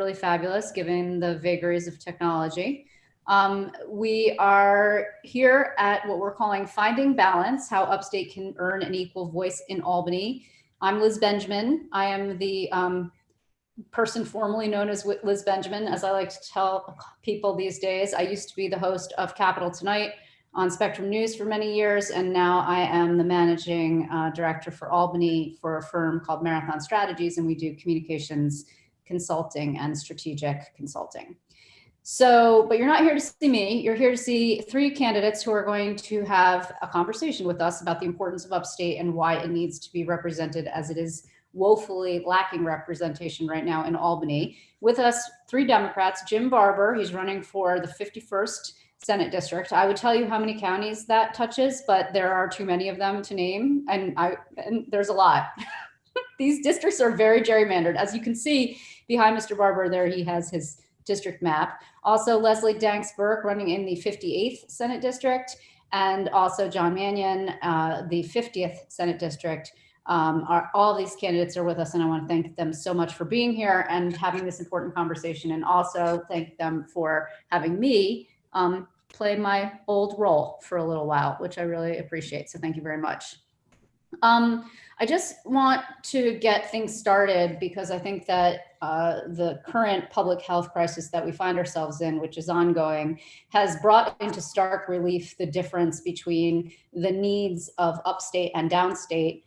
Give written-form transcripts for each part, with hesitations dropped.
really fabulous given the vagaries of technology. We are here at what we're calling Finding Balance, How Upstate Can Earn an Equal Voice in Albany. I'm Liz Benjamin. I am the person formerly known as Liz Benjamin, as I like to tell people these days. I used to be the host of Capital Tonight on Spectrum News for many years, and now I am the managing director for Albany for a firm called Marathon Strategies, and we do communications consulting and strategic consulting. So, but you're not here to see me, you're here to see three candidates who are going to have a conversation with us about the importance of upstate and why it needs to be represented, as it is woefully lacking representation right now in Albany. With us, three Democrats: Jim Barber, he's running for the 51st Senate District. I would tell you how many counties that touches, but there are too many of them to name, and there's a lot. These districts are very gerrymandered. As you can see behind Mr. Barber there, he has his district map. Also, Leslie Danks Burke running in the 58th Senate District, and also John Mannion, the 50th Senate District. All these candidates are with us, and I want to thank them so much for being here and having this important conversation, and also thank them for having me play my old role for a little while, which I really appreciate. So thank you very much. I just want to get things started because I think that the current public health crisis that we find ourselves in, which is ongoing, has brought into stark relief the difference between the needs of upstate and downstate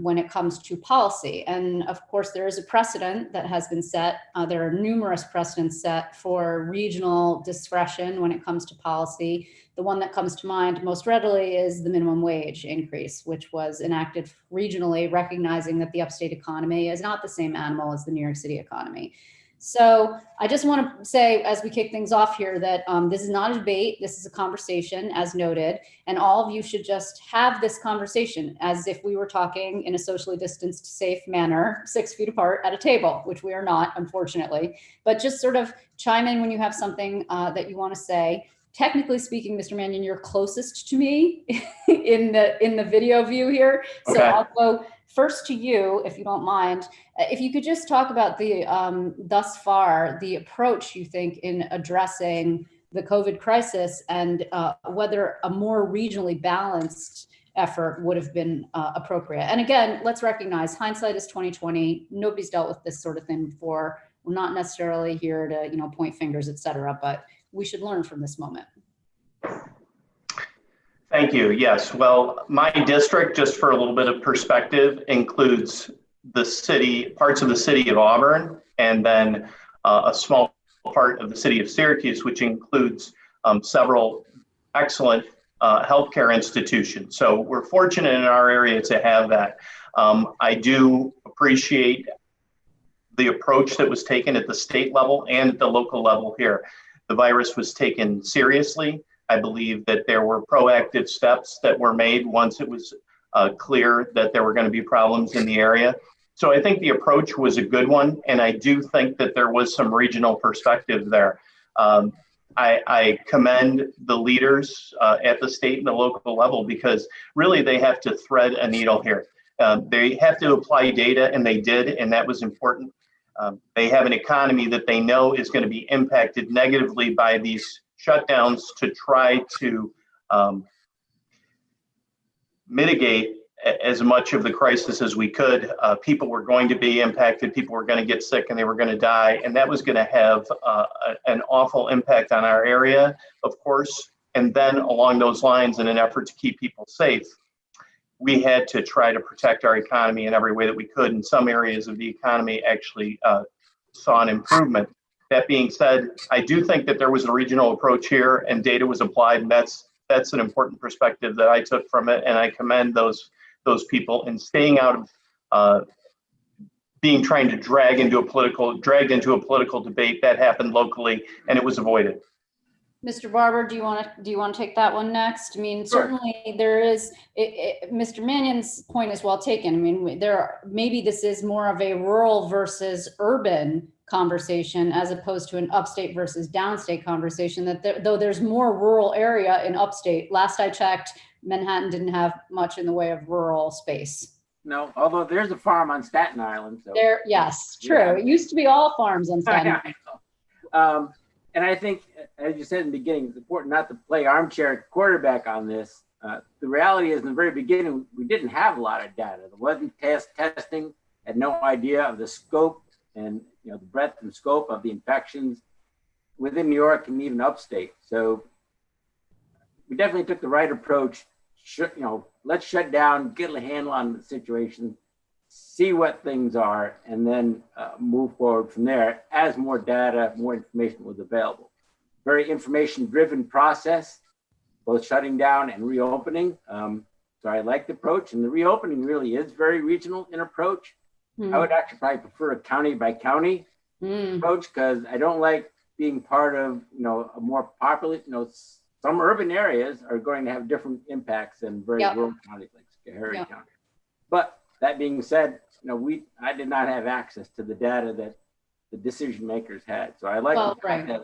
when it comes to policy. And of course, there is a precedent that has been set. There are numerous precedents set for regional discretion when it comes to policy. The one that comes to mind most readily is the minimum wage increase, which was enacted regionally, recognizing that the upstate economy is not the same animal as the New York City economy. So I just want to say, as we kick things off here, that this is not a debate. This is a conversation, as noted, and all of you should just have this conversation as if we were talking in a socially distanced, safe manner, 6 feet apart at a table, which we are not, unfortunately. But just sort of chime in when you have something that you want to say. Technically speaking, Mr. Mannion, you're closest to me in the video view here. So okay. I'll go first to you, if you don't mind. If you could just talk about the thus far, the approach you think in addressing the COVID crisis, and whether a more regionally balanced effort would have been appropriate. And again, let's recognize hindsight is 2020. Nobody's dealt with this sort of thing before. We're not necessarily here to point fingers, et cetera, but we should learn from this moment. Thank you. Yes. Well, my district, just for a little bit of perspective, includes the city, parts of the city of Auburn, and then a small part of the city of Syracuse, which includes several excellent healthcare institutions. So we're fortunate in our area to have that. I do appreciate the approach that was taken at the state level and at the local level here. The virus was taken seriously. I believe that there were proactive steps that were made once it was clear that there were going to be problems in the area. So I think the approach was a good one, and I do think that there was some regional perspective there. I commend the leaders at the state and the local level, because really they have to thread a needle here. They have to apply data, and they did, and that was important. They have an economy that they know is going to be impacted negatively by these shutdowns to try to mitigate as much of the crisis as we could. People were going to be impacted, people were going to get sick, and they were going to die, and that was going to have an awful impact on our area, of course. And then along those lines, in an effort to keep people safe, we had to try to protect our economy in every way that we could. And some areas of the economy actually saw an improvement. That being said, I do think that there was a regional approach here, and data was applied, and that's an important perspective that I took from it. And I commend those people in staying out of trying to dragged into a political debate that happened locally, and it was avoided. Mr. Barber, do you want to take that one next? I mean, certainly there is. Mr. Mannion's point is well taken. I mean, maybe this is more of a rural versus urban conversation as opposed to an upstate versus downstate conversation. That though there's more rural area in upstate. Last I checked, Manhattan didn't have much in the way of rural space. No, although there's a farm on Staten Island. So There, yes, true. Yeah. It used to be all farms on Staten I know. And I think, as you said in the beginning, it's important not to play armchair quarterback on this. The reality is, in the very beginning, we didn't have a lot of data. There wasn't testing, had no idea of the scope and the breadth and scope of the infections within New York and even upstate. So we definitely took the right approach. Let's shut down, get a handle on the situation, see what things are, and then move forward from there as more data, more information was available. Very information-driven process, both shutting down and reopening. So I like the approach, and the reopening really is very regional in approach. I would actually probably prefer a county by county approach, because I don't like being part of a more popular. Some urban areas are going to have different impacts than very rural counties like Schoharie County. But that being said, I did not have access to the data that the decision makers had. So I like the fact that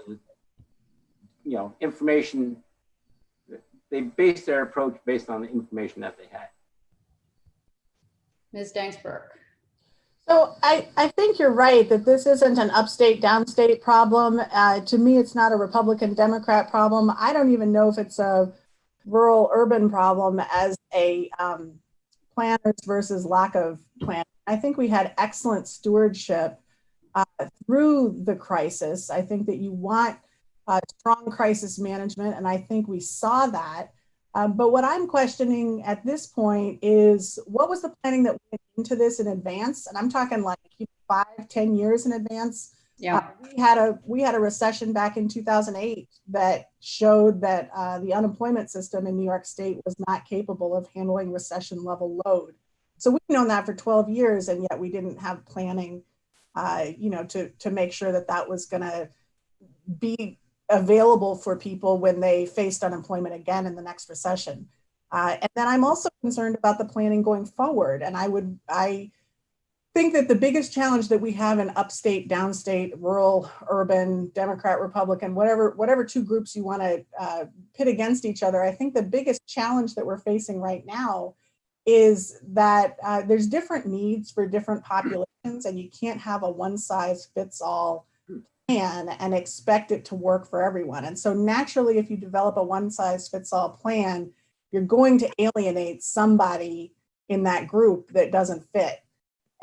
information. They based their approach based on the information that they had. Ms. Danks, Burke. So I think you're right that this isn't an upstate, downstate problem. To me, it's not a Republican Democrat problem. I don't even know if it's a rural urban problem as a planners versus lack of planning. I think we had excellent stewardship through the crisis. I think that you want strong crisis management, and I think we saw that. But what I'm questioning at this point is, what was the planning that went into this in advance? And I'm talking like 5-10 years in advance. Yeah, we had a recession back in 2008 that showed that the unemployment system in New York State was not capable of handling recession level load. So we've known that for 12 years, and yet we didn't have planning, to make sure that that was going to be available for people when they faced unemployment again in the next recession. And then I'm also concerned about the planning going forward. And I think that the biggest challenge that we have in upstate, downstate, rural, urban, Democrat, Republican, whatever two groups you want to pit against each other, I think the biggest challenge that we're facing right now is that there's different needs for different populations, and you can't have a one size fits all plan and expect it to work for everyone. And so naturally, if you develop a one size fits all plan, you're going to alienate somebody in that group that doesn't fit.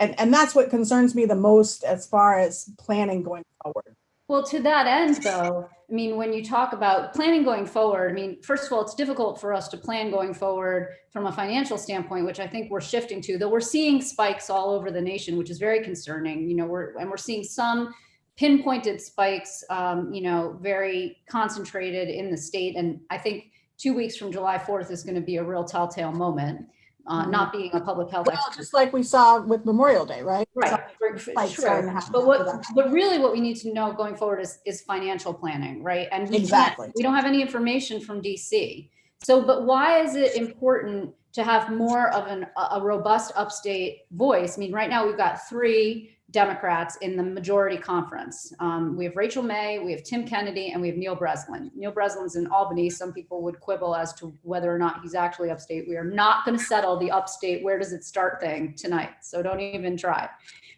And that's what concerns me the most as far as planning going forward. Well, to that end, though, I mean, when you talk about planning going forward, I mean, first of all, it's difficult for us to plan going forward from a financial standpoint, which I think we're shifting to, though we're seeing spikes all over the nation, which is very concerning. We're seeing some pinpointed spikes, very concentrated in the state. And I think 2 weeks from July 4th is going to be a real telltale moment. Not being a public health expert. Just like we saw with Memorial Day, right? Right. But really what we need to know going forward is financial planning, right? And we don't have any information from DC. So, but why is it important to have more of a robust upstate voice? I mean, right now we've got 3 Democrats in the majority conference. We have Rachel May, we have Tim Kennedy, and we have Neil Breslin. Neil Breslin's in Albany. Some people would quibble as to whether or not he's actually upstate. We are not going to settle the upstate, where does it start thing tonight. So don't even try.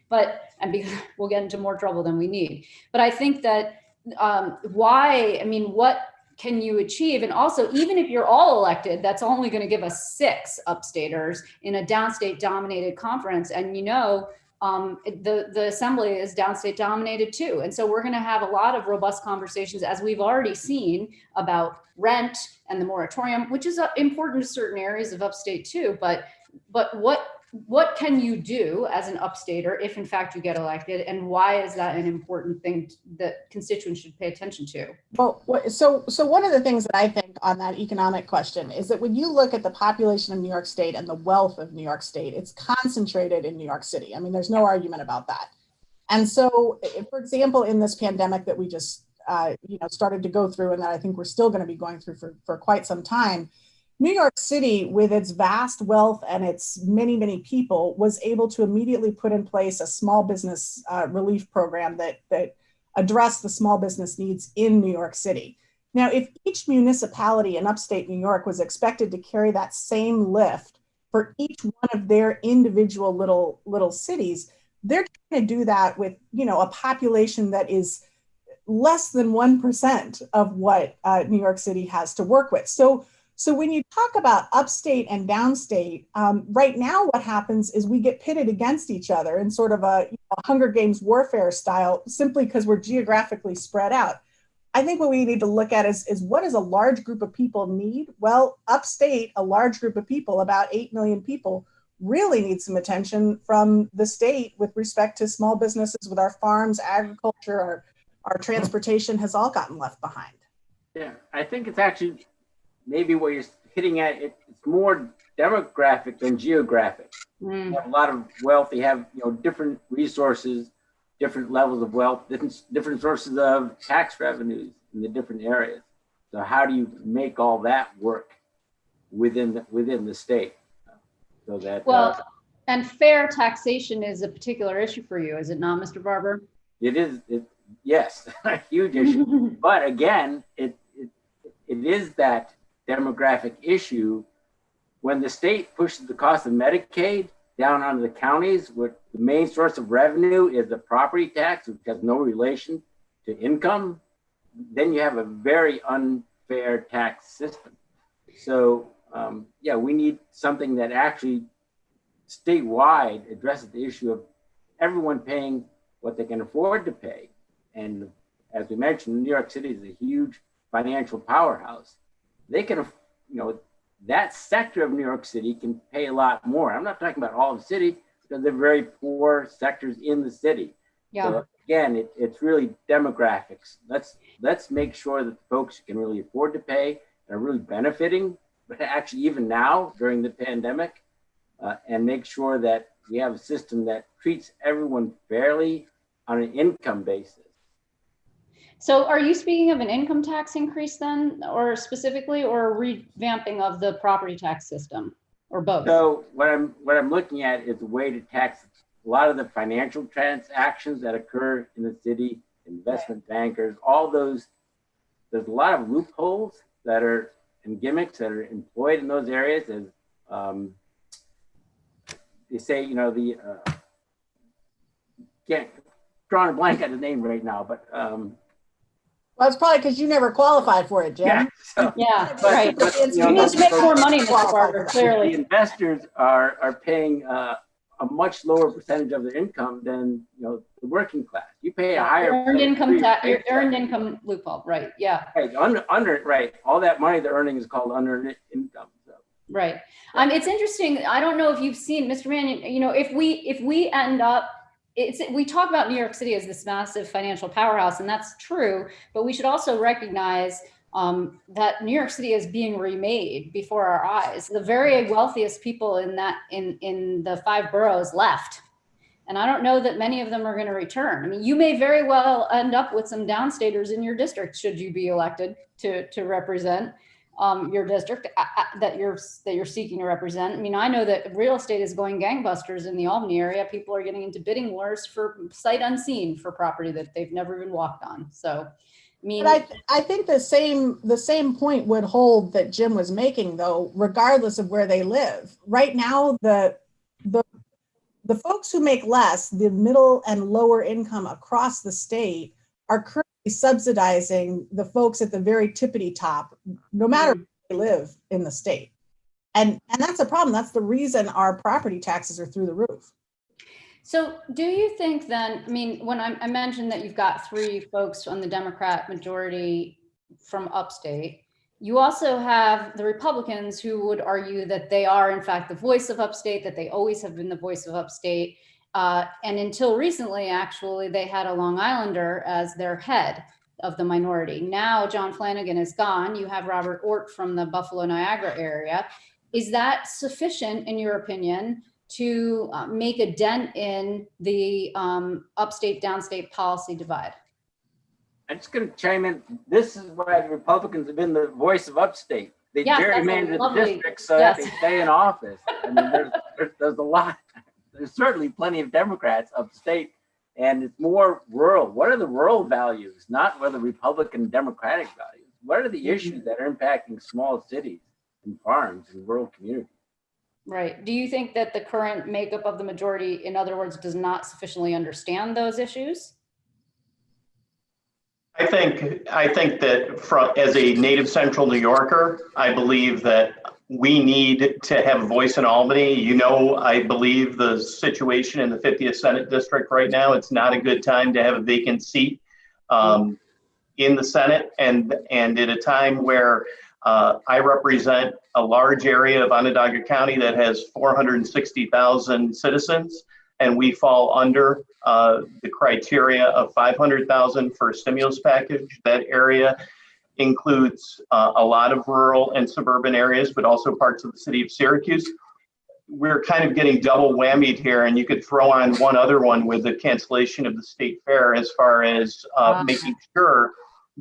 We'll get into more trouble than we need. But I think that what can you achieve? And also, even if you're all elected, that's only going to give us 6 upstaters in a downstate dominated conference. And the assembly is downstate dominated too. And so we're going to have a lot of robust conversations, as we've already seen, about rent and the moratorium, which is important to certain areas of upstate too. But what can you do as an upstater if in fact you get elected, and why is that an important thing that constituents should pay attention to? Well, so one of the things that I think on that economic question is that when you look at the population of New York State and the wealth of New York State, it's concentrated in New York City. I mean, there's no argument about that. And so, for example, in this pandemic that we just started to go through, and that I think we're still going to be going through for quite some time, New York City, with its vast wealth and its many, many people, was able to immediately put in place a small business relief program that addressed the small business needs in New York City. Now, if each municipality in upstate New York was expected to carry that same lift for each one of their individual little cities. They're trying to do that with, you know, a population that is less than 1% of what New York City has to work with. So when you talk about upstate and downstate, right now what happens is we get pitted against each other in sort of a, you know, Hunger Games warfare style, simply because we're geographically spread out. I think what we need to look at is what does a large group of people need? Well, upstate, a large group of people, about 8 million people, really need some attention from the state with respect to small businesses, with our farms, agriculture, our transportation has all gotten left behind. Yeah, I think it's actually maybe what you're hitting at. It's more demographic than geographic. You have a lot of wealth. You have, you know, different resources, different levels of wealth, different sources of tax revenues in the different areas. So how do you make all that work within the state? So that and fair taxation is a particular issue for you, is it not, Mr. Barber? It is. Yes, a huge issue. But again, it is that demographic issue. When the state pushes the cost of Medicaid down onto the counties, where the main source of revenue is the property tax, which has no relation to income, then you have a very unfair tax system. So yeah, we need something that actually statewide addresses the issue of everyone paying what they can afford to pay. And as we mentioned, New York City is a huge financial powerhouse. They can, you know, that sector of New York City can pay a lot more. I'm not talking about all of the city, because they're very poor sectors in the city. Yeah. So again, it's really demographics. Let's make sure that the folks who can really afford to pay and are really benefiting, but actually even now during the pandemic, and make sure that we have a system that treats everyone fairly on an income basis. So are you speaking of an income tax increase then, or specifically, or a revamping of the property tax system, or both? So what I'm looking at is a way to tax a lot of the financial transactions that occur in the city, investment bankers, all those. There's a lot of loopholes that are and gimmicks that are employed in those areas as they say, you know, the can't draw a blank on the name right now, but Well, it's probably because you never qualified for it, Jim. yeah, so, Yeah, but- right. but, you know, You need to make more money, Mr. Qualified Barber, for that. the clearly. investors are paying a much lower percentage of their income than, you know, the working class. You pay a higher Earned income tax, rate. earned income loophole, right? Yeah, Right, under right. All that money they're earning is called unearned income. So. right. It's interesting. I don't know if you've seen, Mr. Mannion, you know, if we end up, we talk about New York City as this massive financial powerhouse, and that's true, but we should also recognize that New York City is being remade before our eyes. The very wealthiest people in the 5 boroughs left. And I don't know that many of them are going to return. I mean, you may very well end up with some downstaters in your district should you be elected to represent your district that you're seeking to represent. I mean, I know that real estate is going gangbusters in the Albany area. People are getting into bidding wars for sight unseen for property that they've never even walked on. So, I mean, But I think the same point would hold that Jim was making, though, regardless of where they live. Right now, the folks who make less, the middle and lower income across the state, are currently subsidizing the folks at the very tippity top, no matter where they live in the state. And that's a problem. That's the reason our property taxes are through the roof. so do you think then, I mean, when I mentioned that you've got 3 folks on the Democrat majority from upstate, you also have the Republicans who would argue that they are in fact the voice of upstate, that they always have been the voice of upstate. And until recently, actually, they had a Long Islander as their head of the minority. Now John Flanagan is gone. You have Robert Ort from the Buffalo Niagara area. Is that sufficient, in your opinion, to make a dent in the upstate downstate policy divide? I'm just going to chime in. This is why the Republicans have been the voice of upstate. They gerrymandered the districts so that they stay in office. I mean, there's a lot. There's certainly plenty of Democrats upstate, and it's more rural. What are the rural values? Not what are the Republican Democratic values. What are the issues that are impacting small cities and farms and rural communities? Right. Do you think that the current makeup of the majority, in other words, does not sufficiently understand those issues? I think that as a native Central New Yorker, I believe that we need to have a voice in Albany. You know, I believe the situation in the 50th Senate District right now, it's not a good time to have a vacant seat in the Senate, and at a time where I represent a large area of Onondaga County that has 460,000 citizens, and we fall under the criteria of 500,000 for a stimulus package. That area includes a lot of rural and suburban areas, but also parts of the city of Syracuse. We're kind of getting double whammied here, and you could throw on one other one with the cancellation of the state fair, as far as making sure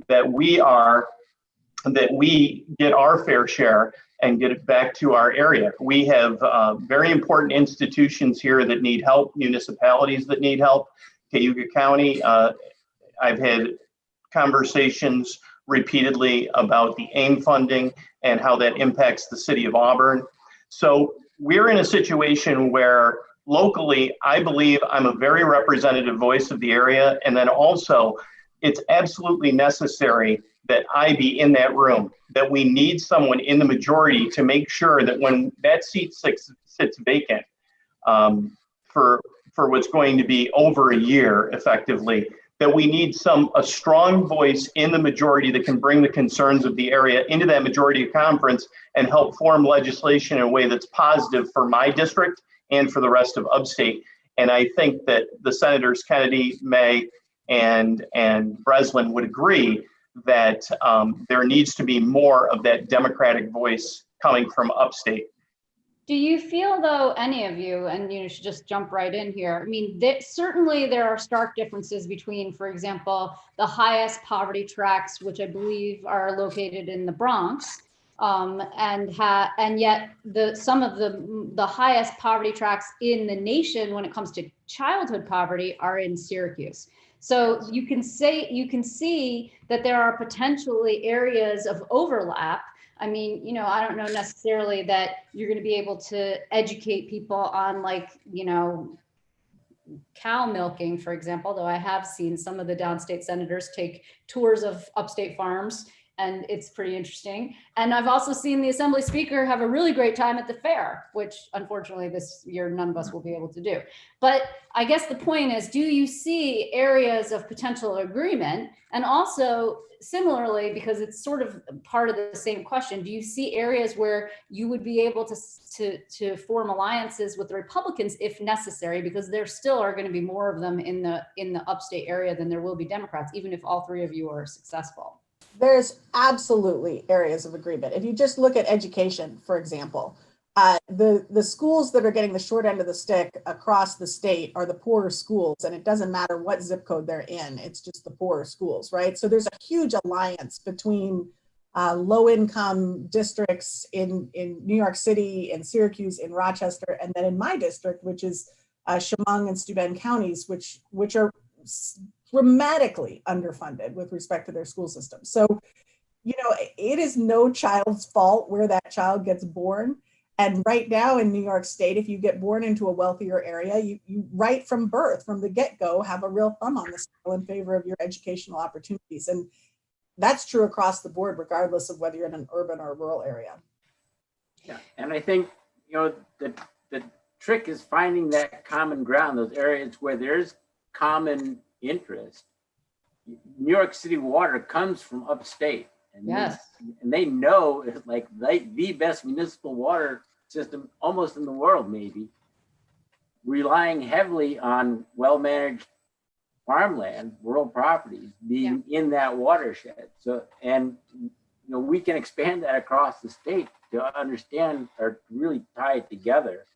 that we get our fair share and get it back to our area. We have very important institutions here that need help, municipalities that need help. Cayuga County, I've had conversations repeatedly about the AIM funding and how that impacts the city of Auburn. So we're in a situation where locally, I believe I'm a very representative voice of the area. And then also, it's absolutely necessary that I be in that room, that we need someone in the majority to make sure that when that seat sits vacant for what's going to be over a year effectively, that we need a strong voice in the majority that can bring the concerns of the area into that majority conference and help form legislation in a way that's positive for my district and for the rest of upstate. And I think that the Senators Kennedy, May, and Breslin would agree that there needs to be more of that Democratic voice coming from upstate. Do you feel, though, any of you, and you should just jump right in here, I mean, certainly there are stark differences between, for example, the highest poverty tracts, which I believe are located in the Bronx, and yet some of the highest poverty tracts in the nation when it comes to childhood poverty are in Syracuse. So you can see that there are potentially areas of overlap. I mean, you know, I don't know necessarily that you're going to be able to educate people on, like, you know, cow milking, for example, though I have seen some of the downstate senators take tours of upstate farms, and it's pretty interesting. And I've also seen the Assembly Speaker have a really great time at the fair, which unfortunately this year none of us will be able to do. But I guess the point is, do you see areas of potential agreement? And also, similarly, because it's sort of part of the same question, do you see areas where you would be able to form alliances with the Republicans if necessary, because there still are going to be more of them in the upstate area than there will be Democrats, even if all three of you are successful? There's absolutely areas of agreement. If you just look at education, for example, the schools that are getting the short end of the stick across the state are the poorer schools, and it doesn't matter what zip code they're in, it's just the poorer schools, right? So there's a huge alliance between low-income districts in New York City, in Syracuse, in Rochester, and then in my district, which is Chemung and Steuben counties, which are dramatically underfunded with respect to their school system. So, you know, it is no child's fault where that child gets born. And right now in New York State, if you get born into a wealthier area, you right from birth, from the get-go, have a real thumb on the scale in favor of your educational opportunities. And that's true across the board, regardless of whether you're in an urban or rural area. Yeah, and I think, you know, the trick is finding that common ground, those areas where there's common interest. New York City water comes from upstate, and yes, they know it's like the best municipal water system almost in the world, maybe, relying heavily on well-managed farmland, rural properties being in that watershed. So, and you know, we can expand that across the state to understand or really tie it together.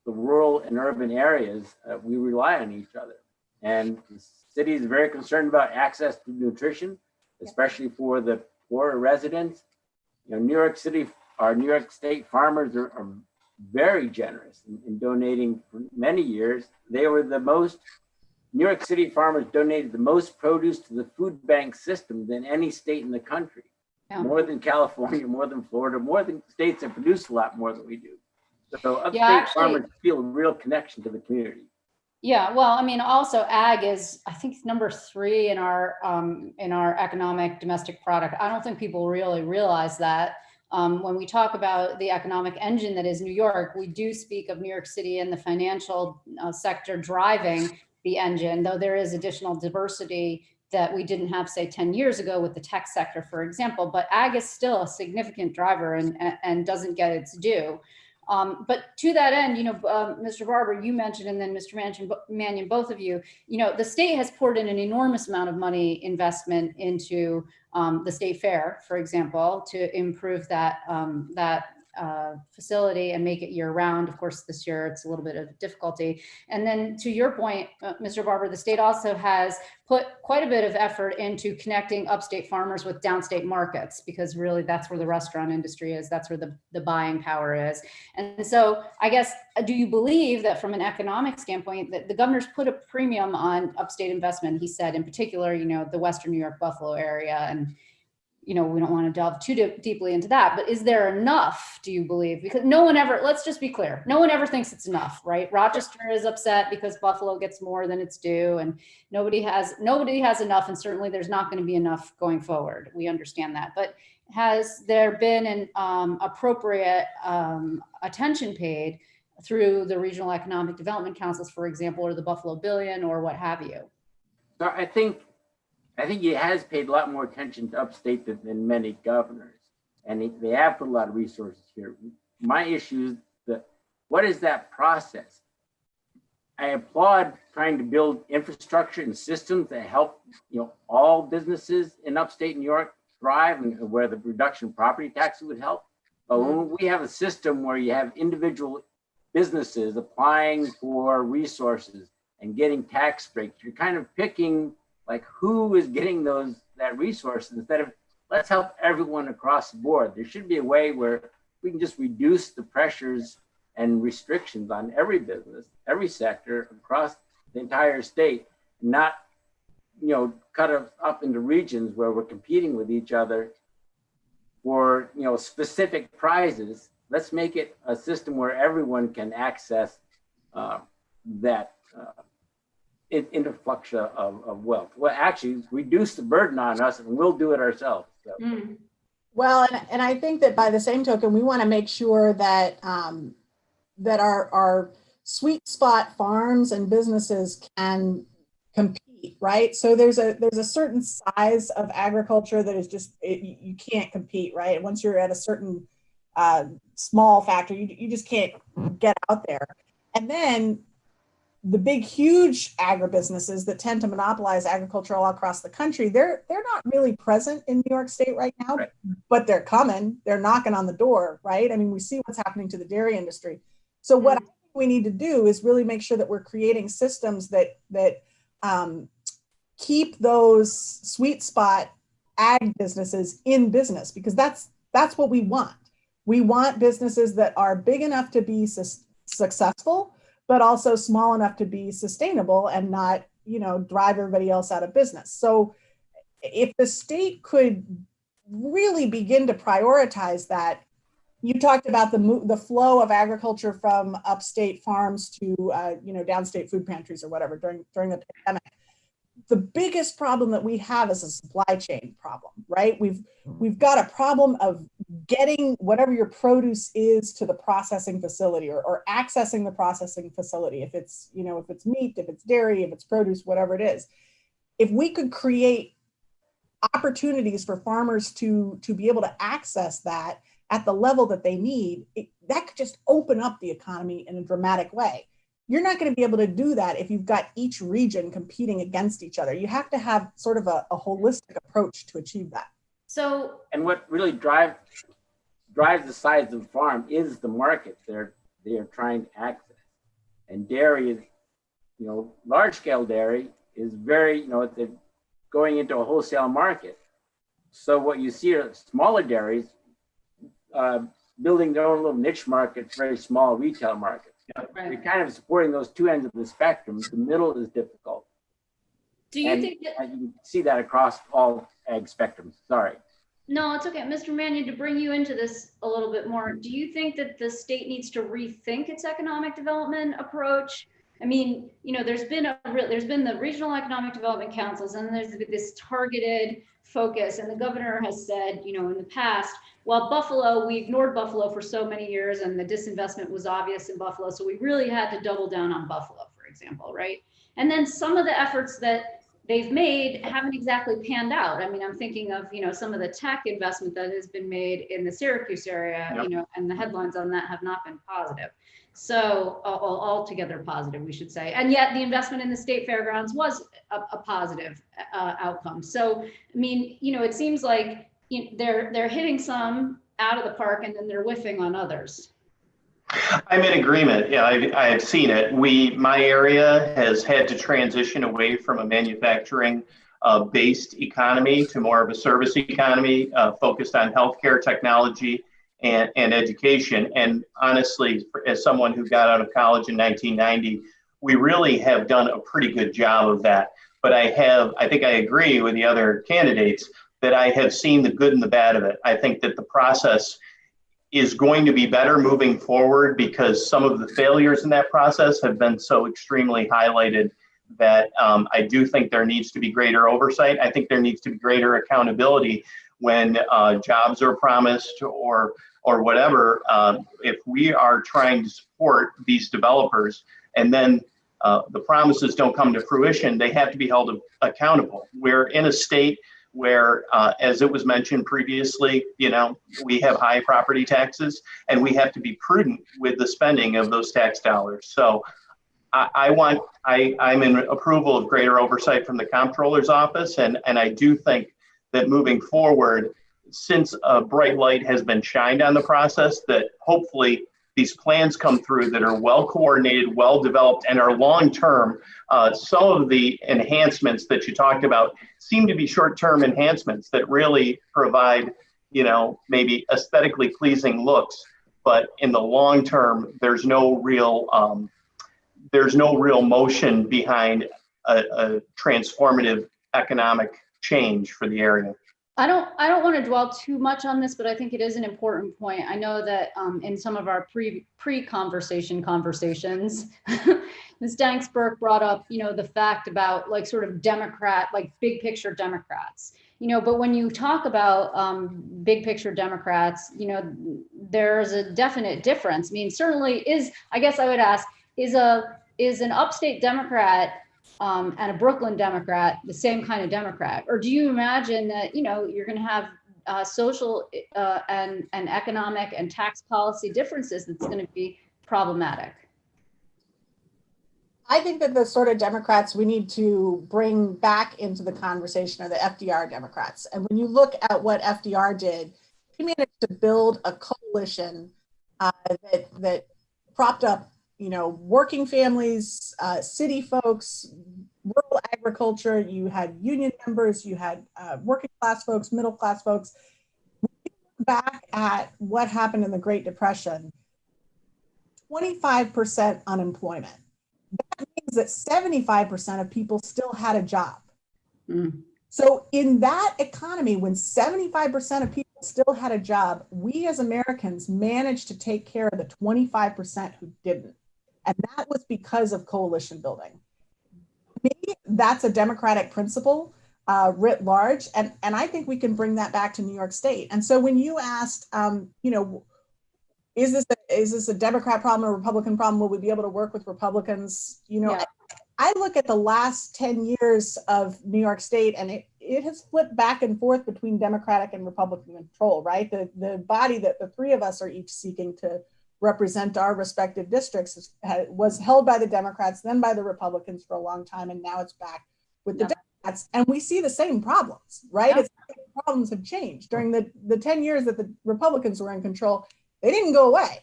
The rural and urban areas, we rely on each other. And the city is very concerned about access to nutrition, especially for the poorer residents. You know, New York City, our New York State farmers are very generous in donating for many years. They were the most, New York City farmers donated the most produce to the food bank system than any state in the country. Yeah. More than California, more than Florida, more than states that produce a lot more than we do. So upstate actually, farmers feel a real connection to the community. Yeah, well, I mean, also ag is, I think, number 3 in our economic domestic product. I don't think people really realize that. When we talk about the economic engine that is New York, we do speak of New York City and the financial sector driving the engine, though there is additional diversity that we didn't have, say, 10 years ago with the tech sector, for example. But ag is still a significant driver and doesn't get its due. But to that end, Mr. Barber, you mentioned, and then Mr. Mannion, both of you, the state has poured in an enormous amount of money investment into the state fair, for example, to improve that facility and make it year round. Of course, this year it's a little bit of difficulty. And then to your point, Mr. Barber, the state also has put quite a bit of effort into connecting upstate farmers with downstate markets, because really that's where the restaurant industry is. That's where the buying power is. And so I guess, do you believe that from an economic standpoint that the governor's put a premium on upstate investment? He said in particular, the Western New York, Buffalo area, and we don't want to delve too deeply into that, but is there enough, do you believe? Because no one ever, let's just be clear, no one ever thinks it's enough, right? Rochester is upset because Buffalo gets more than it's due, and nobody has enough, and certainly there's not going to be enough going forward. We understand that, but has there been an appropriate attention paid through the regional economic development councils, for example, or the Buffalo Billion, or what have you? So I think he has paid a lot more attention to upstate than many governors, and they have put a lot of resources here. My issue is what is that process? I applaud trying to build infrastructure and systems that help all businesses in upstate New York thrive, and where the reduction in property taxes would help. But when we have a system where you have individual businesses applying for resources and getting tax breaks, you're kind of picking like who is getting that resource instead of let's help everyone across the board. There should be a way where we can just reduce the pressures and restrictions on every business, every sector across the entire state, not cut us up into regions where we're competing with each other for specific prizes. Let's make it a system where everyone can access that influx of wealth. Well, actually, reduce the burden on us, and we'll do it ourselves. So. Well, and I think that by the same token, we want to make sure that that our sweet spot farms and businesses can compete, right? So there's a certain size of agriculture that is just you can't compete, right? Once you're at a certain small factory, you just can't get out there. And then the big, huge agribusinesses that tend to monopolize agriculture all across the country, they're not really present in New York State right now, right. But they're coming. They're knocking on the door, right? I mean, we see what's happening to the dairy industry. So what I think we need to do is really make sure that we're creating systems that keep those sweet spot ag businesses in business, because that's what we want. We want businesses that are big enough to be successful, but also small enough to be sustainable and not, drive everybody else out of business. So if the state could really begin to prioritize that, you talked about the flow of agriculture from upstate farms to, downstate food pantries or whatever during the pandemic. The biggest problem that we have is a supply chain problem, right? We've got a problem of getting whatever your produce is to the processing facility or accessing the processing facility. If it's, if it's meat, if it's dairy, if it's produce, whatever it is. If we could create opportunities for farmers to be able to access that at the level that they need, that could just open up the economy in a dramatic way. You're not going to be able to do that if you've got each region competing against each other. You have to have sort of a holistic approach to achieve that. So, and what really drives the size of the farm is the market they are trying to access. And dairy is, large scale dairy is very, they're going into a wholesale market. So what you see are smaller dairies building their own little niche markets, very small retail markets. Right. You're kind of supporting those two ends of the spectrum. The middle is difficult. Do you think that you can see that across all ag spectrums? Sorry. No, it's okay. Mr. Mannion, to bring you into this a little bit more, do you think that the state needs to rethink its economic development approach? I mean, there's been the regional economic development councils, and there's this targeted focus. And the governor has said, in the past, well, Buffalo, we ignored Buffalo for so many years, and the disinvestment was obvious in Buffalo. So we really had to double down on Buffalo, for example, right? And then some of the efforts that they've made haven't exactly panned out. I mean, I'm thinking of, some of the tech investment that has been made in the Syracuse area, Yep. and the headlines on that have not been positive. So altogether positive, we should say. And yet the investment in the state fairgrounds was a positive outcome. So, I mean, it seems like they're hitting some out of the park and then they're whiffing on others. I'm in agreement. Yeah, I've seen it. My area has had to transition away from a manufacturing based economy to more of a service economy focused on healthcare, technology, and education. And honestly, as someone who got out of college in 1990, we really have done a pretty good job of that. But I think I agree with the other candidates that I have seen the good and the bad of it. I think that the process is going to be better moving forward because some of the failures in that process have been so extremely highlighted that I do think there needs to be greater oversight. I think there needs to be greater accountability when jobs are promised or whatever. If we are trying to support these developers and then the promises don't come to fruition, they have to be held accountable. We're in a state where, as it was mentioned previously, we have high property taxes and we have to be prudent with the spending of those tax dollars. So I'm in approval of greater oversight from the comptroller's office. And I do think that moving forward, since a bright light has been shined on the process, that hopefully these plans come through that are well coordinated, well developed, and are long term. Some of the enhancements that you talked about seem to be short term enhancements that really provide, maybe aesthetically pleasing looks, but in the long term, there's no real motion behind a transformative economic change for the area. I don't want to dwell too much on this, but I think it is an important point. I know that in some of our conversations, Ms. Danks Burke brought up, the fact about like sort of Democrat, like big picture Democrats, but when you talk about big picture Democrats, there's a definite difference. I mean, certainly I guess I would ask, is an upstate Democrat and a Brooklyn Democrat the same kind of Democrat? Or do you imagine that, you're going to have social and economic and tax policy differences that's going to be problematic? I think that the sort of Democrats we need to bring back into the conversation are the FDR Democrats. And when you look at what FDR did, he managed to build a coalition that propped up working families, city folks, rural agriculture. You had union members, you had working class folks, middle class folks. Back at what happened in the Great Depression, 25% unemployment. That means that 75% of people still had a job. Mm. So in that economy, when 75% of people still had a job, we as Americans managed to take care of the 25% who didn't. And that was because of coalition building. To me, that's a democratic principle writ large. And I think we can bring that back to New York State. And so when you asked, is this a Democrat problem or a Republican problem? Will we be able to work with Republicans? Yeah. I look at the last 10 years of New York State, and it has flipped back and forth between Democratic and Republican control, right? The body that the three of us are each seeking to represent our respective districts was held by the Democrats, then by the Republicans for a long time, and now it's back with the Democrats. And we see the same problems, right? Yeah. The problems have changed. During the 10 years that the Republicans were in control, they didn't go away.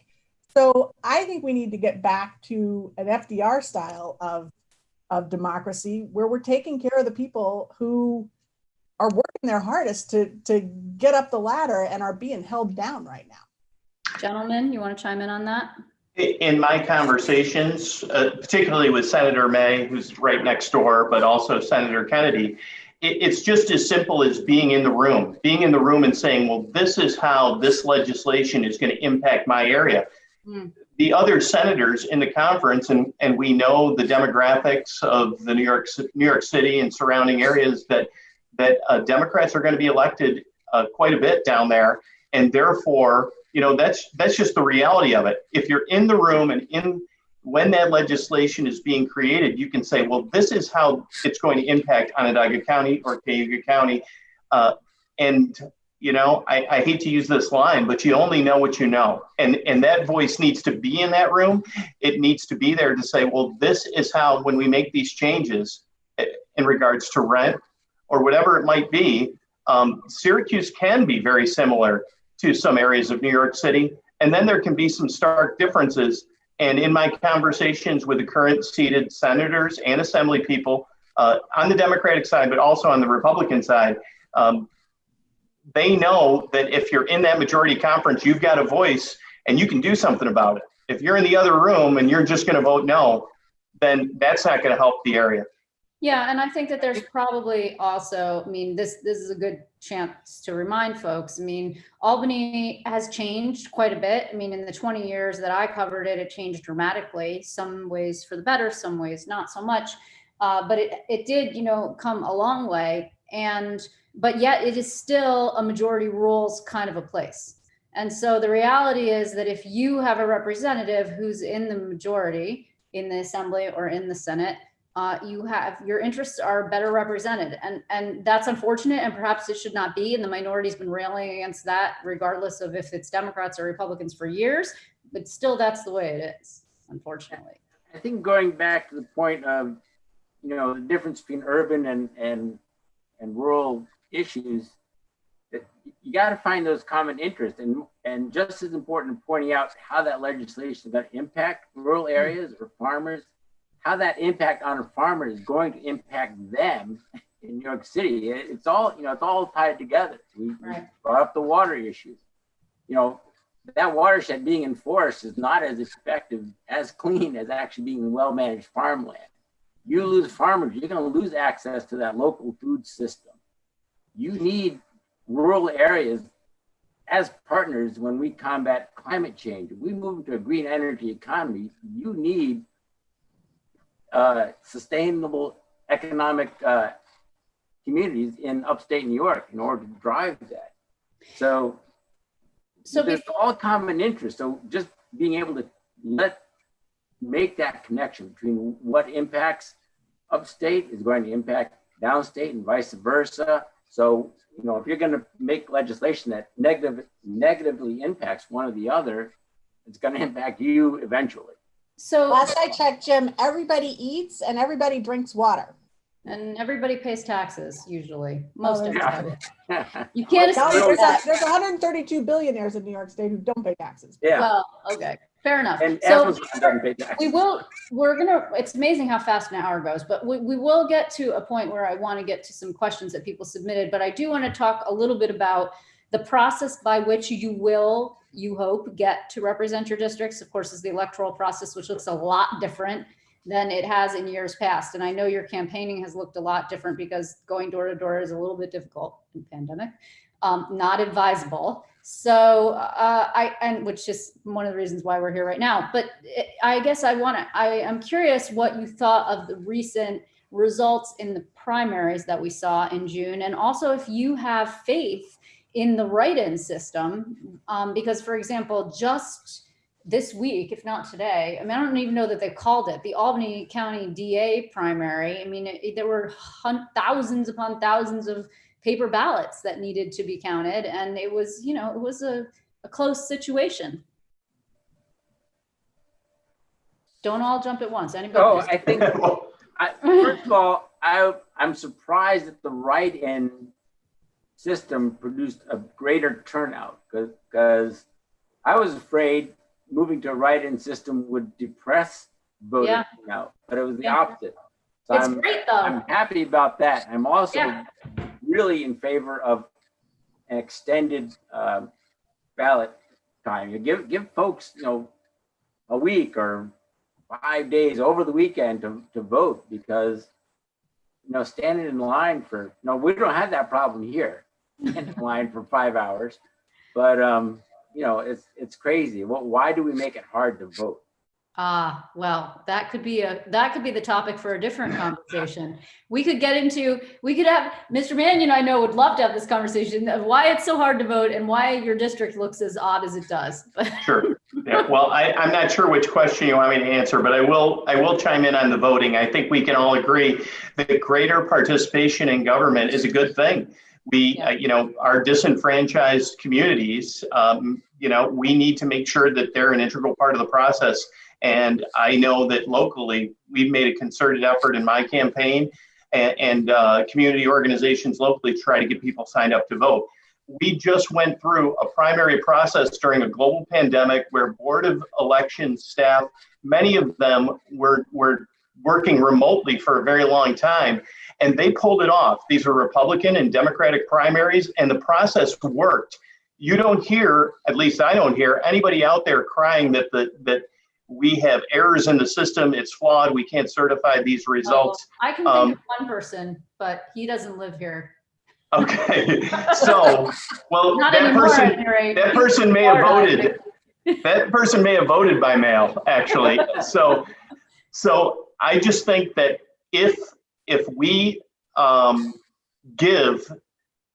So I think we need to get back to an FDR style of democracy where we're taking care of the people who are working their hardest to get up the ladder and are being held down right now. Gentlemen, you want to chime in on that? In my conversations, particularly with Senator May, who's right next door, but also Senator Kennedy, it's just as simple as being in the room and saying, well, this is how this legislation is going to impact my area. The other senators in the conference, and we know the demographics of the New York City and surrounding areas, that Democrats are going to be elected quite a bit down there, and therefore, that's just the reality of it. If you're in the room and when that legislation is being created, you can say, well, this is how it's going to impact Onondaga County or Cayuga County, and I hate to use this line, but you only know what you know. And that voice needs to be in that room. It needs to be there to say, well, this is how, when we make these changes in regards to rent or whatever it might be, Syracuse can be very similar to some areas of New York City. And then there can be some stark differences. And in my conversations with the current seated senators and assembly people on the Democratic side, but also on the Republican side, they know that if you're in that majority conference, you've got a voice and you can do something about it. If you're in the other room and you're just going to vote no, then that's not going to help the area. Yeah, and I think that there's probably also, this is a good chance to remind folks. Albany has changed quite a bit. In the 20 years that I covered it, it changed dramatically. Some ways for the better, some ways not so much. But it did, come a long way. But yet it is still a majority rules kind of a place. And so the reality is that if you have a representative who's in the majority in the assembly or in the Senate, your interests are better represented. And that's unfortunate, and perhaps it should not be. And the minority's been railing against that, regardless of if it's Democrats or Republicans for years, but still that's the way it is, unfortunately. I think going back to the point of, the difference between urban and rural issues, that you got to find those common interests, and just as important, pointing out how that legislation is going to impact rural areas or farmers, how that impact on a farmer is going to impact them in New York City. It's all tied together. We brought up the water issues. That watershed being enforced is not as effective, as clean as actually being well-managed farmland. You lose farmers, you're going to lose access to that local food system. You need rural areas as partners when we combat climate change. If we move to a green energy economy, you need sustainable economic communities in upstate New York in order to drive that. So there's all common interest. So just being able to make that connection between what impacts upstate is going to impact downstate and vice versa. So, if you're going to make legislation that negatively impacts one or the other, it's going to impact you eventually. So last I checked, Jim, everybody eats and everybody drinks water. And everybody pays taxes, usually. Most everybody. Yeah. You can't there's 132 billionaires in New York State who don't pay taxes. Yeah. Well, okay. Fair enough. And so doesn't pay taxes. It's amazing how fast an hour goes, but we will get to a point where I want to get to some questions that people submitted, but I do want to talk a little bit about the process by which you hope, get to represent your districts. Of course, is the electoral process, which looks a lot different than it has in years past. And I know your campaigning has looked a lot different because going door to door is a little bit difficult in the pandemic, not advisable. So which is one of the reasons why we're here right now. But I guess I'm curious what you thought of the recent results in the primaries that we saw in June. And also if you have faith in the write-in system, because for example, just this week, if not today, I don't even know that they called it the Albany County DA primary. There were thousands upon thousands of paper ballots that needed to be counted. And it was, it was a close situation. Don't all jump at once. Anybody? Oh, I think, first of all, I'm surprised that the write-in system produced a greater turnout because I was afraid moving to a write-in system would depress voter turnout, but it was the opposite. So it's great though. I'm happy about that. I'm also really in favor of an extended ballot time. You give folks, a week or 5 days over the weekend to vote, because standing in line for, no, we don't have that problem here, in line for 5 hours, but it's crazy. Why do we make it hard to vote? Well, that could be the topic for a different conversation. We could have Mr. Mannion, I know, would love to have this conversation of why it's so hard to vote and why your district looks as odd as it does. Sure. Yeah. Well, I'm not sure which question you want me to answer, but I will chime in on the voting. I think we can all agree that greater participation in government is a good thing. We, our disenfranchised communities, we need to make sure that they're an integral part of the process. And I know that locally, we've made a concerted effort in my campaign and community organizations locally to try to get people signed up to vote. We just went through a primary process during a global pandemic where Board of Elections staff, many of them were working remotely for a very long time, and they pulled it off. These were Republican and Democratic primaries, and the process worked. You don't hear, at least I don't hear, anybody out there crying that we have errors in the system, it's flawed, we can't certify these results. I can think of one person, but he doesn't live here. Okay, so, well, Not that anymore, person, at any rate. that person may have voted. That person may have voted by mail, actually. So I just think that if we give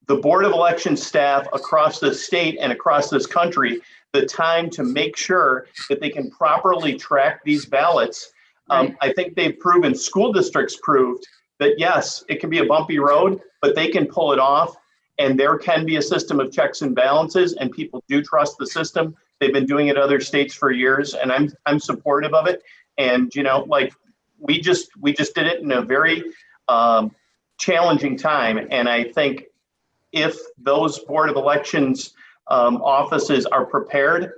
the Board of Election staff across the state and across this country the time to make sure that they can properly track these ballots, Right. I think they've proven, school districts proved that yes, it can be a bumpy road, but they can pull it off, and there can be a system of checks and balances, and people do trust the system. They've been doing it in other states for years, and I'm supportive of it. And we just did it in a very challenging time, and I think if those Board of Elections offices are prepared,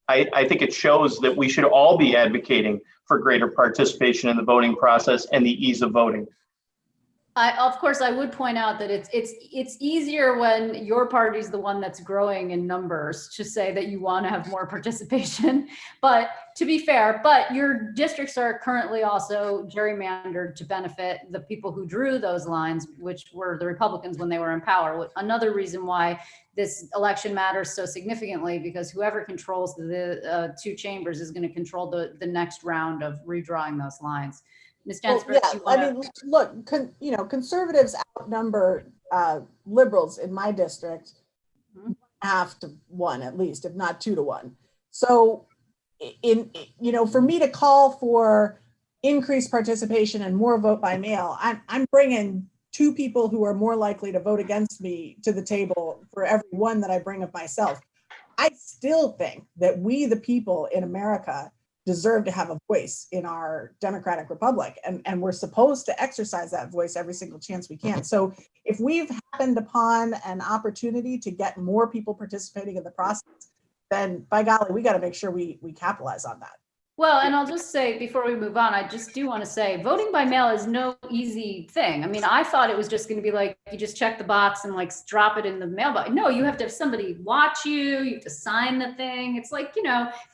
I think it shows that we should all be advocating for greater participation in the voting process and the ease of voting. Of course, I would point out that it's easier when your party's the one that's growing in numbers to say that you want to have more participation. But to be fair, your districts are currently also gerrymandered to benefit the people who drew those lines, which were the Republicans when they were in power. Another reason why this election matters so significantly, because whoever controls the two chambers is going to control the next round of redrawing those lines. Ms. Danks, look, conservatives outnumber liberals in my district 1.5 to 1 at least, if not 2 to 1. So, for me to call for increased participation and more vote by mail, I'm bringing 2 people who are more likely to vote against me to the table for every one that I bring of myself. I still think that we, the people in America, deserve to have a voice in our democratic republic, and we're supposed to exercise that voice every single chance we can. So if we've happened upon an opportunity to get more people participating in the process, then by golly, we got to make sure we capitalize on that. Well, and I'll just say before we move on, I just do want to say voting by mail is no easy thing. I mean, I thought it was just going to be like you just check the box and drop it in the mailbox. No, you have to have somebody watch you. You have to sign the thing. It's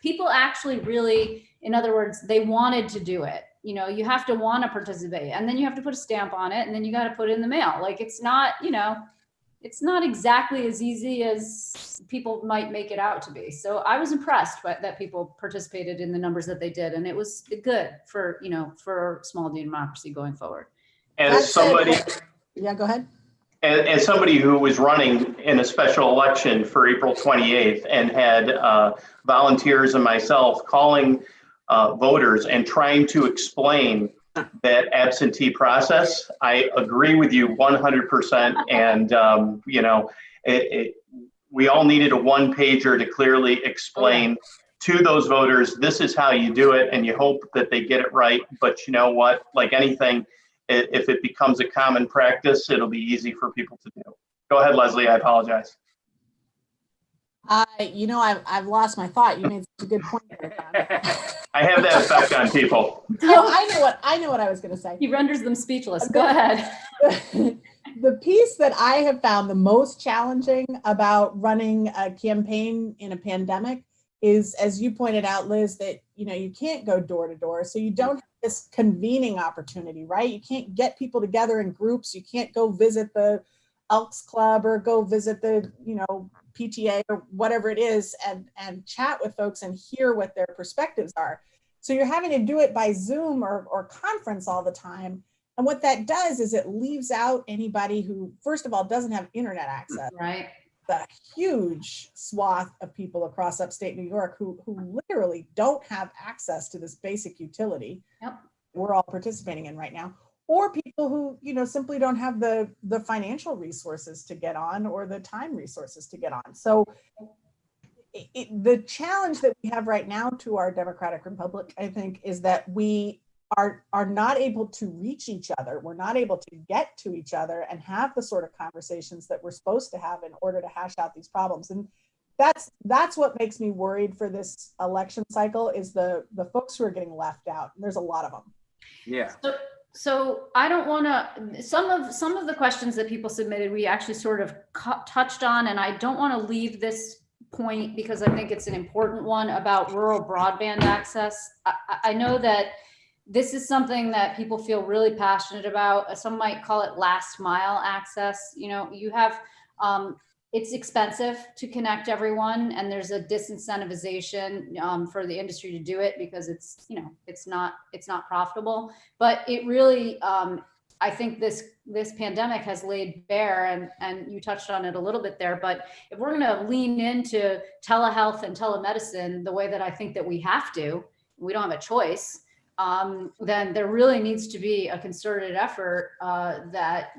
people actually really, in other words, they wanted to do it. You have to want to participate, and then you have to put a stamp on it, and then you got to put it in the mail. It's not, it's not exactly as easy as people might make it out to be. So I was impressed that people participated in the numbers that they did, and it was good for for small d democracy going forward. And somebody, yeah, go ahead. And somebody who was running in a special election for April 28th and had volunteers and myself calling voters and trying to explain that absentee process, I agree with you 100%. And, we all needed a one-pager to clearly explain to those voters, this is how you do it, and you hope that they get it right. But you know what, like anything, if it becomes a common practice, it'll be easy for people to do. Go ahead, Leslie, I apologize. I've lost my thought. You made such a good point there, I have that effect on people. I know what I was going to say. He renders them speechless. Go ahead. The piece that I have found the most challenging about running a campaign in a pandemic is, as you pointed out, Liz, that you can't go door to door, so you don't have this convening opportunity, right? You can't get people together in groups. You can't go visit the Elks Club or go visit the, PTA or whatever it is and chat with folks and hear what their perspectives are. So you're having to do it by Zoom or conference all the time. And what that does is it leaves out anybody who, first of all, doesn't have internet access. Right. The huge swath of people across upstate New York who literally don't have access to this basic utility. Yep. We're all participating in right now. Or people who, simply don't have the financial resources to get on or the time resources to get on. So the challenge that we have right now to our democratic republic, I think, is that we are not able to reach each other. We're not able to get to each other and have the sort of conversations that we're supposed to have in order to hash out these problems. And that's what makes me worried for this election cycle is the folks who are getting left out. And there's a lot of them. Yeah. So I don't want to, some of the questions that people submitted, we actually sort of touched on, and I don't want to leave this point because I think it's an important one about rural broadband access. I know that this is something that people feel really passionate about. Some might call it last mile access. You have, it's expensive to connect everyone, and there's a disincentivization for the industry to do it because it's not profitable. But it really, I think this pandemic has laid bare, and you touched on it a little bit there. But if we're going to lean into telehealth and telemedicine the way that I think that we have to, we don't have a choice. Then there really needs to be a concerted effort that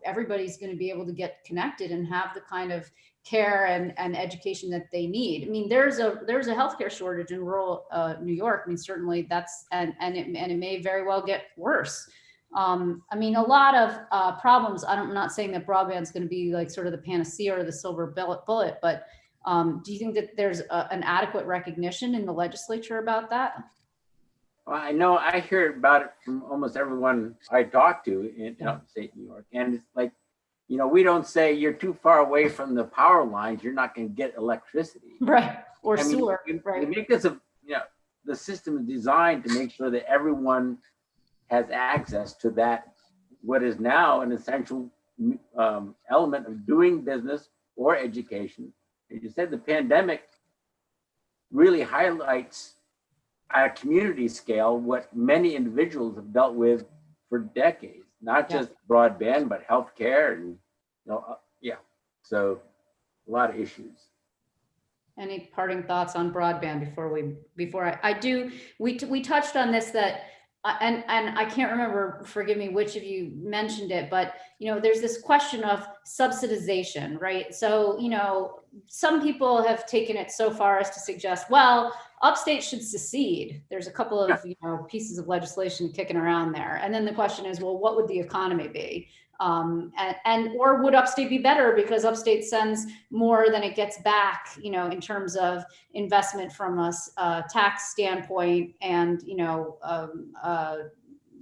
everybody's going to be able to get connected and have the kind of care and education that they need. I mean, there's a healthcare shortage in rural New York. I mean, certainly that's and it may very well get worse. I mean, a lot of problems. I'm not saying that broadband is going to be like sort of the panacea or the silver bullet, but do you think that there's an adequate recognition in the legislature about that? Well, I know I hear about it from almost everyone I talk to in upstate New York. And it's like, we don't say you're too far away from the power lines, you're not going to get electricity. Right. Or sewer. Right. We make this the system is designed to make sure that everyone has access to that, what is now an essential element of doing business or education. As you said, the pandemic really highlights at a community scale what many individuals have dealt with for decades, not just broadband, but healthcare and so a lot of issues. Any parting thoughts on broadband we touched on this, that and I can't remember, forgive me, which of you mentioned it, but there's this question of subsidization, right? So some people have taken it so far as to suggest, well, upstate should secede. There's a couple of pieces of legislation kicking around there, and then the question is, well, what would the economy be? Or would upstate be better because upstate sends more than it gets back, in terms of investment from a tax standpoint and,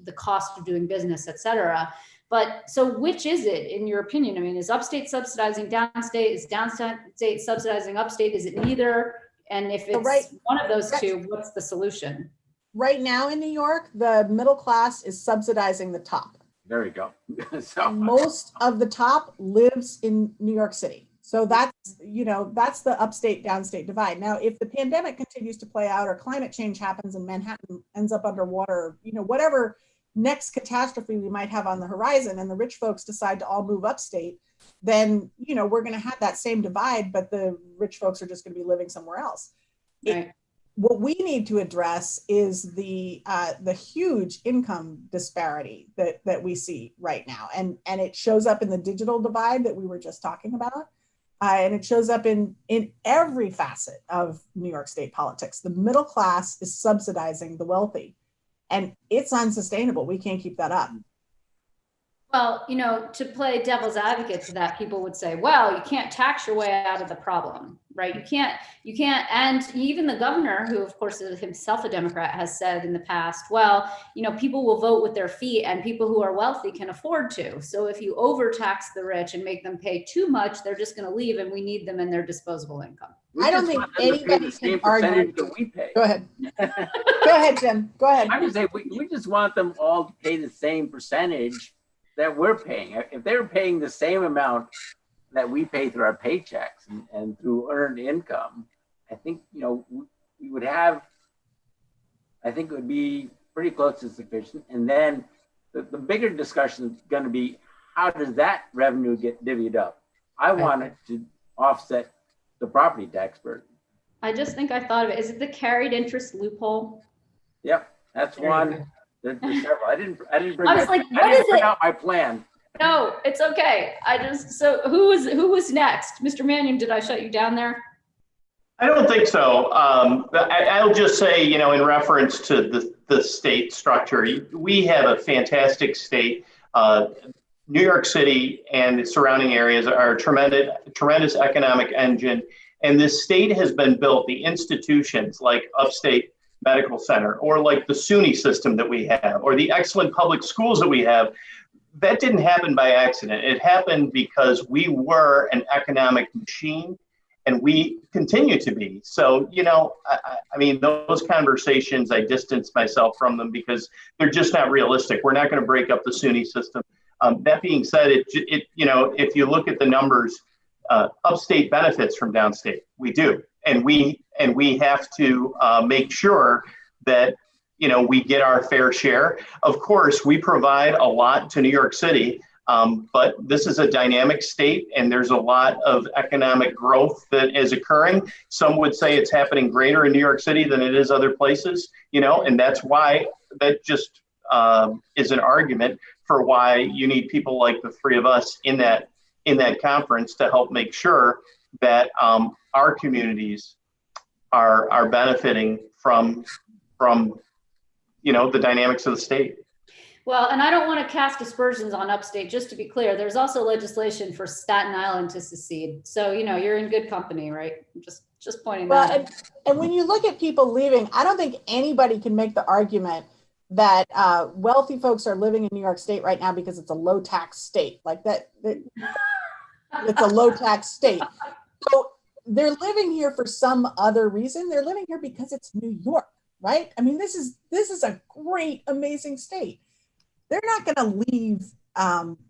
the cost of doing business, et cetera. But so which is it in your opinion? I mean, is upstate subsidizing downstate? Is downstate subsidizing upstate? Is it neither? And if it's one of those two, what's the solution? Right now in New York, the middle class is subsidizing the top. There we go. So most of the top lives in New York City. So that's the upstate downstate divide. Now, if the pandemic continues to play out or climate change happens and Manhattan ends up underwater, whatever next catastrophe we might have on the horizon and the rich folks decide to all move upstate, then, we're going to have that same divide, but the rich folks are just going to be living somewhere else. Right. What we need to address is the huge income disparity that we see right now. And it shows up in the digital divide that we were just talking about. And it shows up in every facet of New York State politics. The middle class is subsidizing the wealthy, and it's unsustainable. We can't keep that up. Well, to play devil's advocate to that, people would say, well, you can't tax your way out of the problem. right? You can't, and even the governor, who of course is himself a Democrat, has said in the past, well, people will vote with their feet and people who are wealthy can afford to. So if you overtax the rich and make them pay too much, they're just going to leave, and we need them in their disposable income. I don't think anybody can argue. That we pay. Go ahead. Go ahead, Jim. Go ahead. I'm just saying, we just want them all to pay the same percentage that we're paying. If they're paying the same amount that we pay through our paychecks and through earned income, I think, we would have, I think it would be pretty close to sufficient. And then the bigger discussion is going to be, how does that revenue get divvied up? I want it to offset the property tax burden. I just think I thought of it. Is it the carried interest loophole? Yep, that's one. There's several. I didn't bring out my plan. No, it's okay. So who was next? Mr. Mannion, did I shut you down there? I don't think so. I'll just say, in reference to the state structure, we have a fantastic state. New York City and the surrounding areas are a tremendous economic engine. And this state has been built, the institutions like Upstate Medical Center, or like the SUNY system that we have, or the excellent public schools that we have, that didn't happen by accident. It happened because we were an economic machine, and we continue to be. So, I mean, those conversations, I distance myself from them because they're just not realistic. We're not going to break up the SUNY system. That being said, if you look at the numbers, upstate benefits from downstate. We do, and we have to make sure that we get our fair share. Of course, we provide a lot to New York City, but this is a dynamic state, and there's a lot of economic growth that is occurring. Some would say it's happening greater in New York City than it is other places, and that's why that just is an argument for why you need people like the three of us in that conference to help make sure that our communities are benefiting from the dynamics of the state. Well, and I don't want to cast aspersions on upstate. Just to be clear, there's also legislation for Staten Island to secede. So you're in good company, right? Just pointing that out. And when you look at people leaving, I don't think anybody can make the argument that wealthy folks are living in New York State right now because it's a low tax state. Like that it's a low tax state. So they're living here for some other reason. They're living here because it's New York, right? I mean, this is a great, amazing state. They're not going to leave.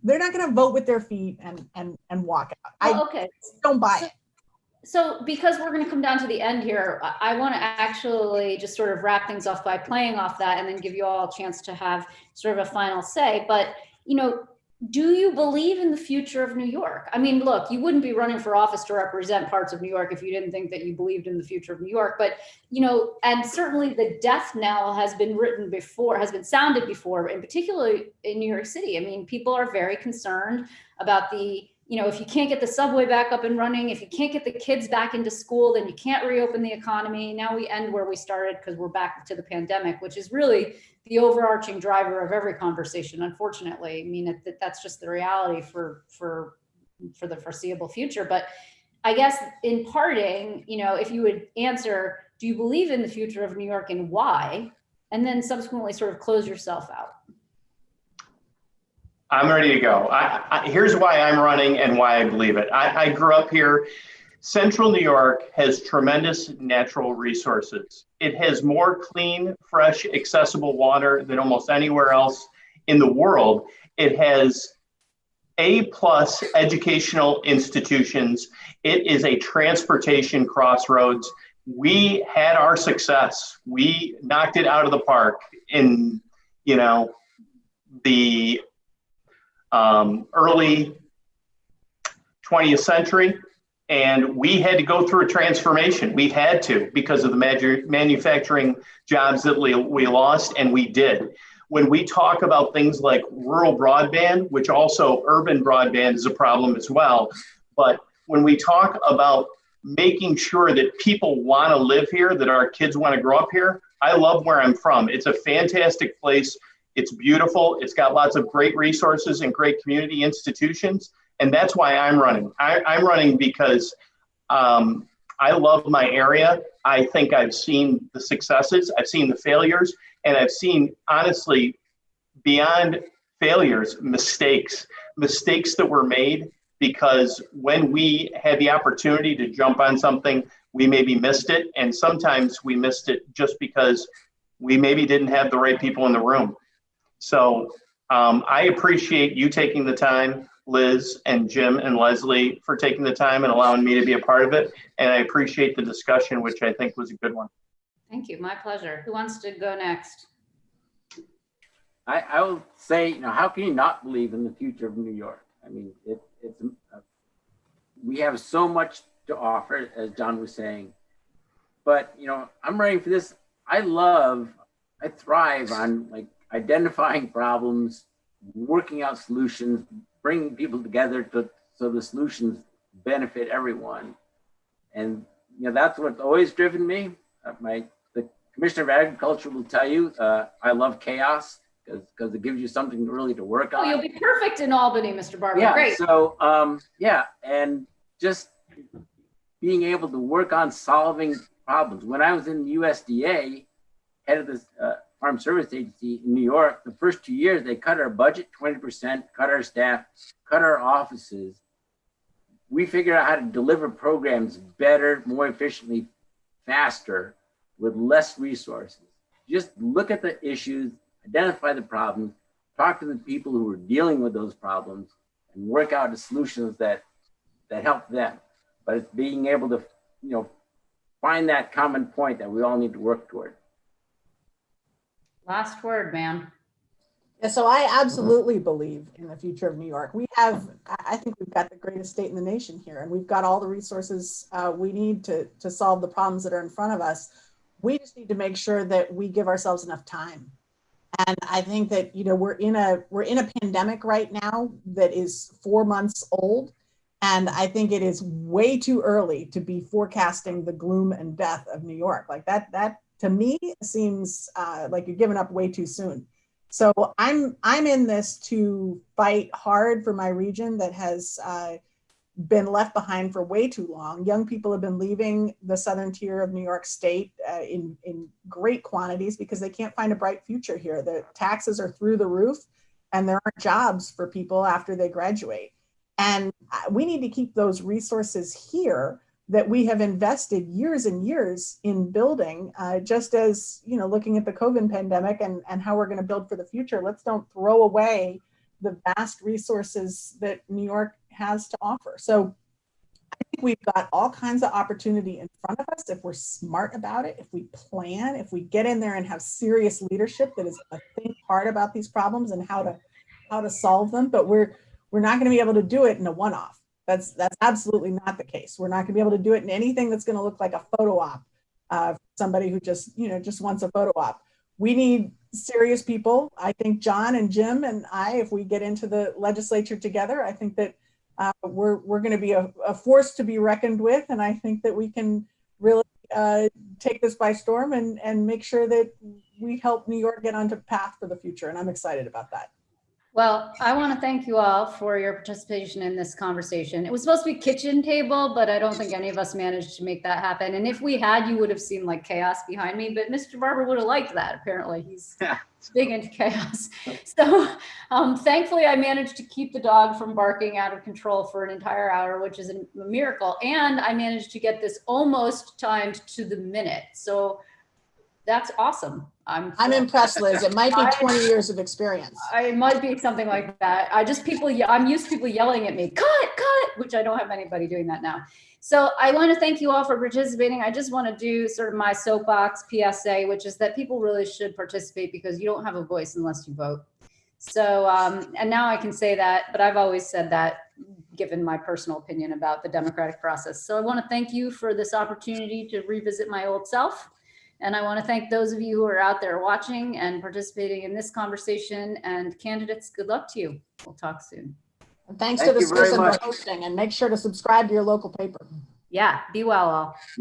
They're not going to vote with their feet and walk out. I don't buy it. So because we're going to come down to the end here, I want to actually just sort of wrap things off by playing off that and then give you all a chance to have sort of a final say. But, do you believe in the future of New York? I mean, look, you wouldn't be running for office to represent parts of New York if you didn't think that you believed in the future of New York. But, and certainly the death knell has been written before, has been sounded before, and particularly in New York City. I mean, people are very concerned about if you can't get the subway back up and running, if you can't get the kids back into school, then you can't reopen the economy. Now we end where we started because we're back to the pandemic, which is really the overarching driver of every conversation, unfortunately. I mean, that's just the reality for the foreseeable future. But I guess in parting, if you would answer, do you believe in the future of New York and why? And then subsequently sort of close yourself out. I'm ready to go. Here's why I'm running and why I believe it. I grew up here. Central New York has tremendous natural resources. It has more clean, fresh, accessible water than almost anywhere else in the world. It has A+ educational institutions. It is a transportation crossroads. We had our success. We knocked it out of the park in, the early 20th century, and we had to go through a transformation. We had to, because of the manufacturing jobs that we lost, and we did. When we talk about things like rural broadband, which also urban broadband is a problem as well, but when we talk about making sure that people want to live here, that our kids want to grow up here, I love where I'm from. It's a fantastic place. It's beautiful. It's got lots of great resources and great community institutions. And that's why I'm running. I'm running because I love my area. I think I've seen the successes, I've seen the failures, and I've seen, honestly, beyond failures, mistakes that were made because when we had the opportunity to jump on something, we maybe missed it. And sometimes we missed it just because we maybe didn't have the right people in the room. So I appreciate you taking the time, Liz and Jim and Leslie, for taking the time and allowing me to be a part of it. And I appreciate the discussion, which I think was a good one. Thank you. My pleasure. Who wants to go next? I will say, how can you not believe in the future of New York? I mean, we have so much to offer, as John was saying, but, I'm ready for this. I thrive on like identifying problems, working out solutions, bringing people together so the solutions benefit everyone. And, that's what's always driven me. The Commissioner of Agriculture will tell you, I love chaos. Because it gives you something really to work on. Oh, you'll be perfect in Albany, Mr. Barber. Yeah, great. So, and just being able to work on solving problems. When I was in the USDA, head of the Farm Service Agency in New York, the first 2 years, they cut our budget 20%, cut our staff, cut our offices. We figured out how to deliver programs better, more efficiently, faster, with less resources. Just look at the issues, identify the problems, talk to the people who are dealing with those problems, and work out the solutions that help them. But it's being able to, find that common point that we all need to work toward. Last word, ma'am. Yeah, so I absolutely believe in the future of New York. I think we've got the greatest state in the nation here, and we've got all the resources we need to solve the problems that are in front of us. We just need to make sure that we give ourselves enough time. And I think that, we're in a pandemic right now that is 4 months old. And I think it is way too early to be forecasting the gloom and death of New York. Like that to me seems like you're giving up way too soon. So I'm in this to fight hard for my region that has been left behind for way too long. Young people have been leaving the southern tier of New York State in great quantities because they can't find a bright future here. The taxes are through the roof and there aren't jobs for people after they graduate. And we need to keep those resources here that we have invested years and years in building, just as, looking at the COVID pandemic and how we're going to build for the future. Let's don't throw away the vast resources that New York has to offer. So I think we've got all kinds of opportunity in front of us if we're smart about it, if we plan, if we get in there and have serious leadership that is going to think hard about these problems and how to solve them. But we're not going to be able to do it in a one-off. That's absolutely not the case. We're not going to be able to do it in anything that's going to look like a photo op. Somebody who just wants a photo op. We need serious people. I think John and Jim and I, if we get into the legislature together, I think that we're going to be a force to be reckoned with. And I think that we can really take this by storm and make sure that we help New York get onto path for the future. And I'm excited about that. Well, I want to thank you all for your participation in this conversation. It was supposed to be kitchen table, but I don't think any of us managed to make that happen. And if we had, you would have seen like chaos behind me, but Mr. Barber would have liked that. Apparently he's big into chaos. So thankfully I managed to keep the dog from barking out of control for an entire hour, which is a miracle. And I managed to get this almost timed to the minute. So that's awesome. I'm impressed, Liz. It might be 20 years of experience. It might be something like that. I'm used to people yelling at me, cut, which I don't have anybody doing that now. So I want to thank you all for participating. I just want to do sort of my soapbox PSA, which is that people really should participate because you don't have a voice unless you vote. So, and now I can say that, but I've always said that given my personal opinion about the democratic process. So I want to thank you for this opportunity to revisit my old self. And I want to thank those of you who are out there watching and participating in this conversation. And candidates, good luck to you. We'll talk soon. And thanks to the citizen for hosting, and make sure to subscribe to your local paper. Yeah, be well all.